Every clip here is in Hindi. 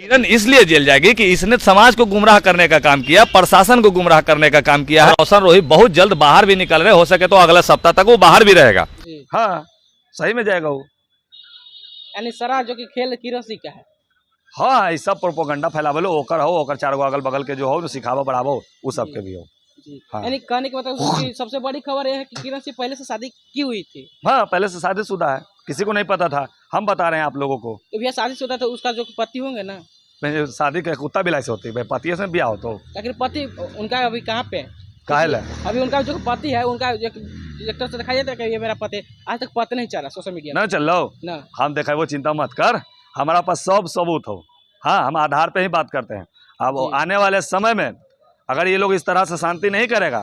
किरण इसलिए जेल जाएगी कि इसने समाज को गुमराह करने का काम किया, प्रशासन को गुमराह करने का काम किया है। रोशन रोही बहुत जल्द बाहर भी निकल रहे, हो सके तो अगले सप्ताह तक वो बाहर भी रहेगा। हाँ, सही में जाएगा वो। यानी सारा जो कि खेल किरण सिंह का है। हाँ, इस सब प्रोपोगंडा फैलावलो, ओकर हो, ओकर चार गो अगल बगल के जो हो सिखावो बढ़ावो, वो सब के भी हो। हाँ। यानी कहने के मतलब कि सबसे बड़ी खबर यह है कि किरण सिंह पहले से शादी की हुई थी। हाँ, पहले से शादीशुदा है, किसी को नहीं पता था, हम बता रहे हैं आप लोगों को। तो भैया शादीशुदा तो उसका जो पति होंगे ना, शादी के कुत्ता बिलाई से होती है, पति से ब्याह हो तो। लेकिन पति उनका अभी कहाँ पे है? काहे है? अभी उनका जो पति है, उनका एक तरह से दिखाई देता है कि ये मेरा पति है। आज तक पता नहीं चला सोशल मीडिया ना चल लो ना, हम देखा वो चिंता मत कर, हमारा पास सब सबूत हो। हाँ, हम आधार पे ही बात करते हैं। अब आने वाले समय में अगर ये लोग इस तरह से शांति नहीं करेगा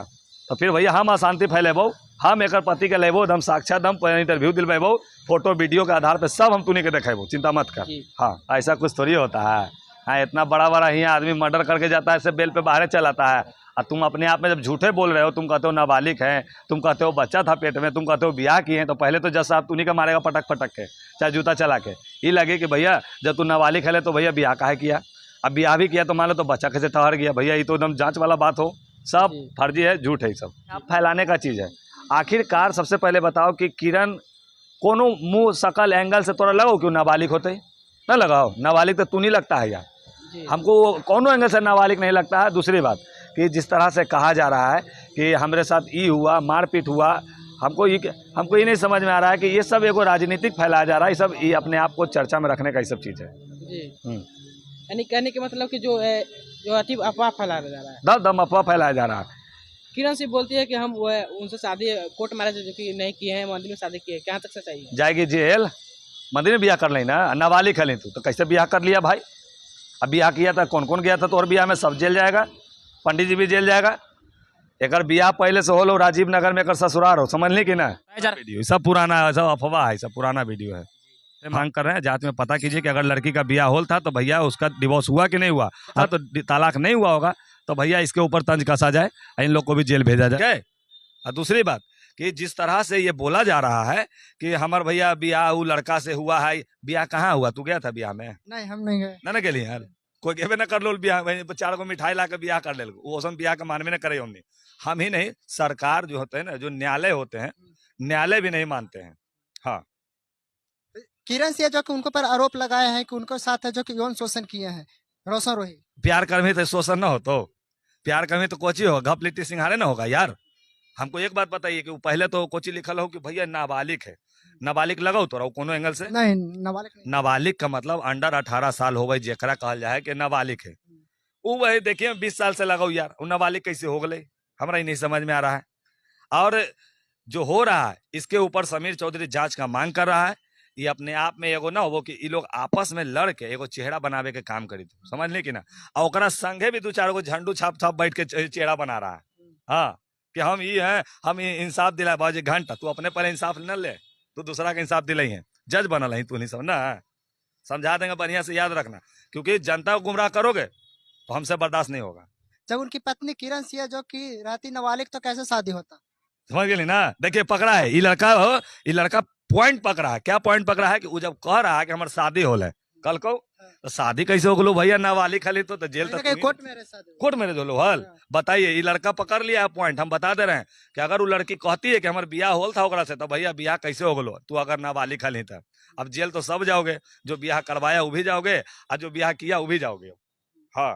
तो फिर भैया हम अशांति फैलेबो, हम एक पति के लेबो, हम साक्षात हम इंटरव्यू दिलवेबो, फोटो वीडियो के आधार पे सब हम तूने के देखेबो, चिंता मत कर। हाँ, ऐसा कुछ थोड़ी होता है। हाँ, इतना बड़ा बड़ा ही आदमी मर्डर करके जाता है, ऐसे बेल पे बाहर चल आता है, और तुम अपने आप में जब झूठे बोल रहे हो, तुम कहते हो नाबालिग है, तुम कहते हो बच्चा था पेट में, तुम कहते हो ब्याह किए हैं, तो पहले तो जज साहब तूने का मारेगा पटक पटक के, चाहे जूता चला के। ये लगे कि भैया जब तू नाबालिग है तो भैया ब्याह काहे किया, अब ब्याह भी किया तो मान लो तो बच्चा कैसे ठहर गया। भैया ये तो एकदम जांच वाला बात हो, सब फर्जी है, झूठ है, सब आप फैलाने का चीज़ है। आखिरकार सबसे पहले बताओ कि किरण कोनो मुँह शकल एंगल से तोरा लगाओ क्यों नाबालिग होते ना लगाओ, नाबालिग तो तू नहीं लगता है यार, हमको कोनो एंगल से नाबालिग नहीं लगता है। दूसरी बात कि जिस तरह से कहा जा रहा है कि हमारे साथ ये हुआ, मारपीट हुआ, हमको ये नहीं समझ में आ रहा है कि ये सब एगो राजनीतिक फैलाया जा रहा है, ये सब ये अपने आप को चर्चा में रखने का ये सब चीज़ है। यानी कहने के मतलब कि जो अफवाह फैलाया जा रहा है, दम दम अफवाह फैलाया जा रहा है। किरण सिंह बोलती है कि हम उनसे शादी कोर्ट मैरिज जो कि नहीं किए हैं, मंदिर में शादी की है, कहाँ तक सच्चाई है? जाएगी जेल, मंदिर में ब्याह कर लेना, नाबालिग है तू तो कैसे ब्याह कर लिया भाई? अब ब्याह किया था, कौन कौन गया था? तो और ब्याह में सब जेल जाएगा, पंडित जी भी जेल जाएगा। एक ब्याह पहले से हो लो, राजीव नगर में एक ससुराल हो, समझ ली कि ना? वीडियो सब पुराना है, सब अफवाह है, सब पुराना वीडियो है। मांग कर रहे हैं जांच में पता कीजिए कि अगर लड़की का ब्याह होल था तो भैया उसका डिवोर्स हुआ कि नहीं हुआ था, तो तलाक नहीं हुआ होगा तो भैया इसके ऊपर तंज कसा जाए, इन लोग को भी जेल भेजा जाए। और दूसरी बात कि जिस तरह से ये बोला जा रहा है कि हमारे भैया ब्याह वो लड़का से हुआ है, ब्याह कहाँ हुआ? तू गया था ब्याह में? नहीं, हम नहीं गए ना गेली यार, कोई गेबे ना कर लो ब्याह, चार गो मिठाई ला के ब्याह कर ले, वो ब्याह का मानवे ना करे। हम ही नहीं, सरकार जो होते हैं ना, जो न्यायालय होते हैं, न्यायालय भी नहीं मानते हैं। हाँ, किरण सिंह जो कि उनको पर आरोप लगाए हैं कि उनको साथ है जो कि यौन शोषण किए हैं रोशन रोही। प्यार कर्मी तो शोषण ना हो, तो प्यार कर्मी तो कोची होगा, घप लिट्टी सिंघारे ना होगा यार। हमको एक बात बताइए कि पहले तो कोची लिखल हो कि भैया नाबालिग है, नाबालिग लगाओ तो कोनो एंगल से नहीं, नाबालिग नहीं। नाबालिग का मतलब अंडर 18 साल हो गई, जेकरा कहल जाए कि नाबालिग है, वो वही देखिए 20 साल से लगाओ यार, वो नाबालिग कैसे हो गए, हमारा ही नहीं समझ में आ रहा है। और जो हो रहा है इसके ऊपर समीर चौधरी जांच का मांग कर रहा है। ये अपने आप में एगो ना हो कि ये लोग आपस में लड़ के एगो चेहरा बनावे के काम करी, समझ ली कि ना? और ओकरा संगे भी दो चार गो झंडू छाप छाप बैठ के चेहरा बना रहा है। हाँ, कि हम ये हैं, हम इंसाफ दिलाए बाजी घंटा, तू अपने पहले इंसाफ न ले, तू दूसरा का इंसाफ दिलाई है, जज बनल है तू, नहीं समझना? समझा देंगे बढ़िया से, याद रखना, क्योंकि जनता को गुमराह करोगे तो हमसे बर्दाश्त नहीं होगा। जब उनकी पत्नी किरण सिंह जो कि रहती नाबालिग, तो कैसे शादी होता? समझ गए ना? देखिए पकड़ा है ये लड़का हो, ये लड़का पॉइंट पकड़ा है। क्या पॉइंट पकड़ा है? कि वो जब कह रहा है कि हमारे शादी हो है कल को, तो शादी कैसे हो गलो भैया? नाबालिग खाली तो जेल तक कोर्ट में जो हल बताइए। ये लड़का पकड़ लिया है पॉइंट, हम बता दे रहे हैं कि अगर वो लड़की कहती है कि हमारे ब्याह होल था ओकरा से, तो भैया ब्याह कैसे हो गलो? तू अगर नाबालिग खाली था, अब जेल तो सब जाओगे, जो ब्याह करवाया वो भी जाओगे और जो ब्याह किया वो भी जाओगे। हाँ,